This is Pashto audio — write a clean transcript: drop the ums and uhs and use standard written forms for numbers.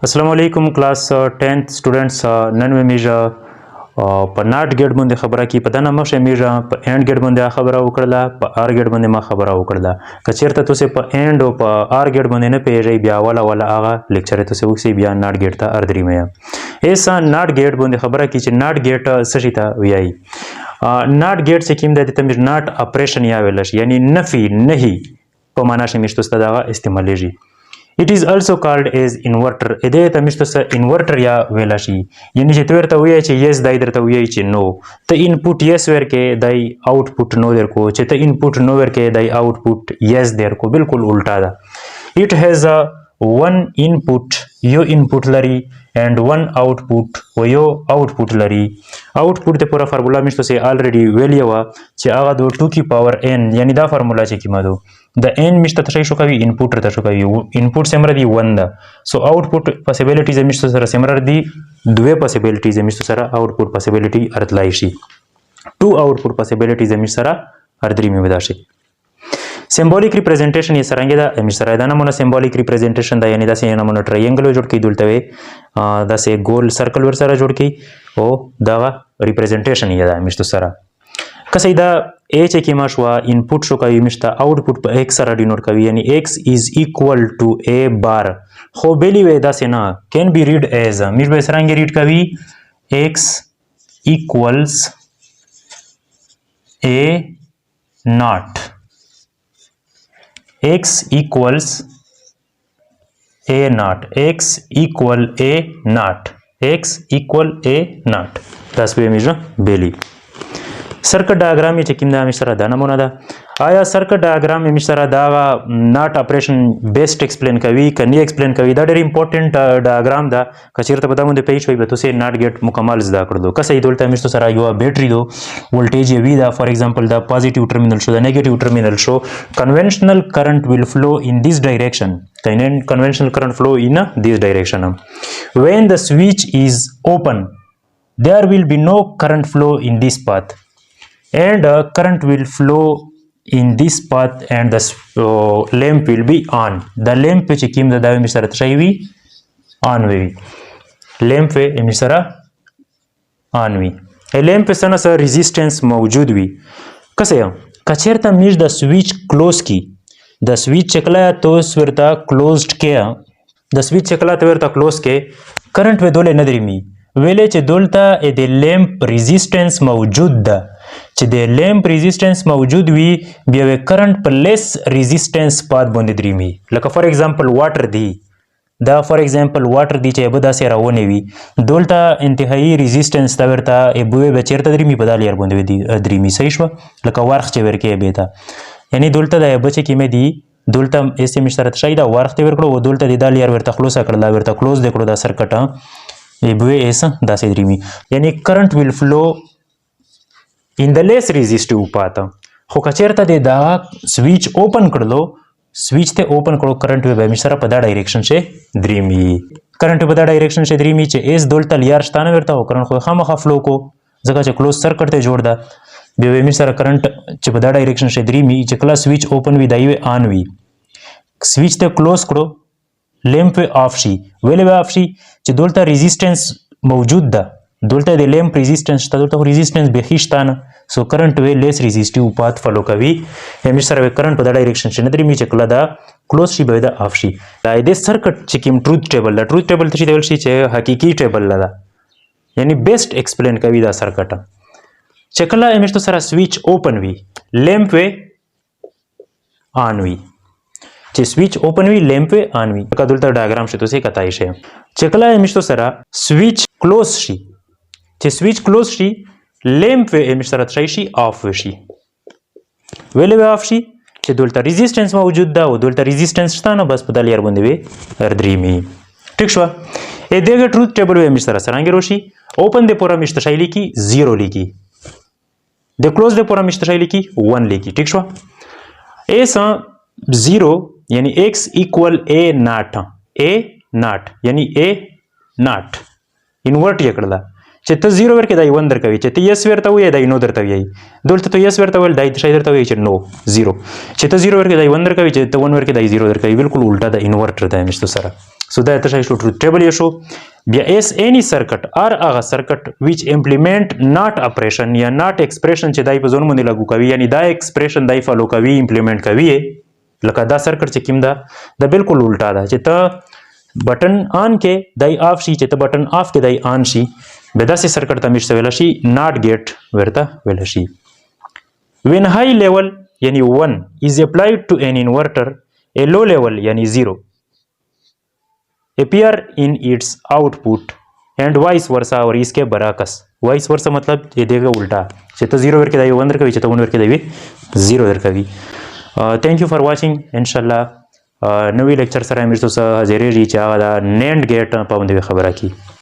अस्सलाम वालेकुम class 10th students none में मीजा په ناٹ ګډ باندې خبره کی په دنه مخه میجا په اند ګډ باندې خبره وکړه په ار ګډ باندې ما خبره وکړه کچیرته تاسو په اند او په ار ګډ باندې نه پیژې بیا ولا هغه لیکچر ته وکسي بیا ناٹ ګډ ته ار درې مې ایسا ناٹ ګډ باندې خبره کی چې ناٹ ګډ څه ته ویایي ناٹ ګډ څه کیم د تم ناٹ اپریشن یا ویل شي یعنی نفي نه په معنا شي مشتو ستدا استعمالېږي. It is also called as inverter. اده ته مشته س انورټر یا ویل شي یعنی چې تورته وایي چې yes دای درته وایي چې نو ته انپوټ yes ورکې دای آوټپوټ نو درکو چې ته انپوټ نو ورکې دای آوټپوټ yes درکو بالکل الټا ده. It has a one input یو انپوټ لري and one output و یو output لري. output ته پورا فارمولا مشته سي already ویلی و چې هغه د 2 کی پاور n یعنی دا فارمولا چې کیمه دو د n مشته تشې شو کوي انپوټ ته شو کوي انپوټ سمره دی 1 ده سو آوټپوټ پوسیبিলিټیز مشته سره سمره دی دوه پوسیبিলিټیز مشته سره آوټپوټ پوسیبিলিټی ارتلای شي 2 آوټپوټ پوسیبিলিټیز مشته سره ارتري می ودا شي. symbolic representation یې سرانګه دا مشره دا نمونه symbolic representation دا یعنی دا سه نمونه ټرایانګل جوړ کی دلته وي دا سه ګول سرکل ور سره جوړ کی او دا representation یې دا مشته سره کسه دا a چې کی مشوا انپوټ شو کوي مشته آوټپوټ په x سره ډینوټ کوي یعنی x is equal to a bar خو بیلی وې دا سه نه can be read as مش به سرانګه ریډ کوي x equals a naught x equals a naught x equal a naught x equal a naught that's به میجا بیلی circuit diagram چې کوم د مشره د نمونه ده آیا circuit diagram مشره دا ناٹ اپریشن بیسټ ایکسپلین کوي کني ایکسپلین کوي دا ډېر امپورټنت ډایګرام ده کچیرته په دمو د پیج وي به تاسو ناٹ ګټ مکمل زده کړو کسه دلته مشته سره یو بیټری دو ولټیج وی دا فار ایگزامپل دا پوزټیو ټرمینل شو دا نیگیټیو ټرمینل شو کنونشنل کرنٹ will flow in this direction conventional current flow in this direction when the switch is open there will be no current flow in this path and current will flow in this path and the lamp will be on the lamp چې کوم د داوی مشره تشي وي on وي lamp په مشره on وي lamp سره سره resistance موجود وي کسه کچیرته میش د سویچ کلوز کی د سویچ چکلا تو ورته کلوزډ کیا د سویچ چکلا تو ورته کلوز کې کرنٹ و دوله ندرمی ویلې چې دولته د لمپ ریزिस्टेंस موجود ده چې د لمپ ریزिस्टेंस موجود وي بیا و کرنٹ په لیس ریزिस्टेंस پات باندې دریمي لکه فار ایگزامپل واټر دی دا فار ایگزامپل واټر دی چې به دا سره ونه وي دولته انتهایی ریزिस्टेंस دا ورته بوې بچرته دریمي په دالیر باندې دریمي صحیح شو لکه ورخ چې ورکه به تا یعنی دولته د بچ کې مې دی دولته اس مشترک شي دا ورخ ته ورکړو دولته د دالیر ورته خلاص کړل ورته کلوز دکړو دا سرکټ بوې ایسا داسې دریمي یعنی کرنٹ will flow in the less resistive path خو کچیرته دا سویچ اوپن کړلو سویچ ته اوپن کړو کرنٹ به مشره په دا ډایریکشن شه دریمي کرنٹ په دا ډایریکشن شه دریمي چې اس دولته لیار شتانه ورته کرنٹ خو خامخا فلو کو ځکه چې کلوز سرکټ ته جوړ دا به مشره کرنٹ چې په دا ډایریکشن شه دریمي چې کله سویچ اوپن وي دایو آن وي سویچ ته کلوز کړو لمپ آف شي ویلې آف شي چې دولته ریزिस्टेंस موجود ده دولته د لمپ ریزिस्टेंस ته دولته ریزिस्टेंस به خښتانه سو کرنٹ وی لیس ریزिस्टिव پات فالو کوي هم سره کرنٹ په د ډایریکشن شنه درې می چې کله دا کلوز شي به دا آف شي دا د سرکټ چې کوم ټروث ټیبل دا ټروث ټیبل ته دی ول شي چې حقيقي ټیبل لدا یعنی بیسټ ایکسپلین کوي دا سرکټ چې کله همشته سره سویچ اوپن وي لمپ وی آن وي چې سویچ اوپن وي لمپ آن وي که دلته ډایګرام شته څه کتای شي چې کله همشته سره سویچ کلوز شي چې سویچ کلوز شي لمپ همشته سره تشي شي آف شي ویلې آف شي چې دلته ریزिस्टेंस موجود ده او دلته ریزिस्टेंस شته نو بس په دلیر باندې وي ردریمي ټیک شو ا دغه ټروث ټیبل همشته سره څنګه روشي اوپن د پورا مشته شي لیکي 0 لیکي د کلوز د پورا مشته شي لیکي 1 لیکي ټیک شو ایسا 0 یعنی x equal a naught یعنی a naught انورټ یې کړل چې ته 0 ورکې دای 1 درکوي چې ته yes ورته وې دای نو درته وې دلته ته yes ورته ول دای ته درته وې چې نو 0 چې ته 0 ورکې دای 1 درکوي چې ته 1 ورکې دای 0 درکوي بالکل الټا د انورټر د مشته سره سو دا ته شای شو ټروث ټیبل یې شو بیا اس any circuit ار هغه سرکټ which implement not operation یا not expression چې دای په ځون باندې لاګو کوي یعنی دا expression دای فالو کوي implement کوي لکه دا سرکټ چې کوم دا بالکل الټا ده چې ته بٹن آن کې دای آف شي چې ته بٹن آف کې دای آن شي به داسې سرکټ ته مشته ویل شي not gate ورته ویل شي when high level یعنی 1 is applied to an inverter a low level یعنی 0 appear in its output and vice versa और इसके बराकस vice versa मतलब ये देगा उल्टा چې ته 0 ورکې دی 1 درکوي چې ته 1 ورکې دی 0 درکوي thank you for watching انشاءالله نوې لیکچر سره امیر تاسو حاضرېږي چې هغه د NAND gate په باندې خبره کی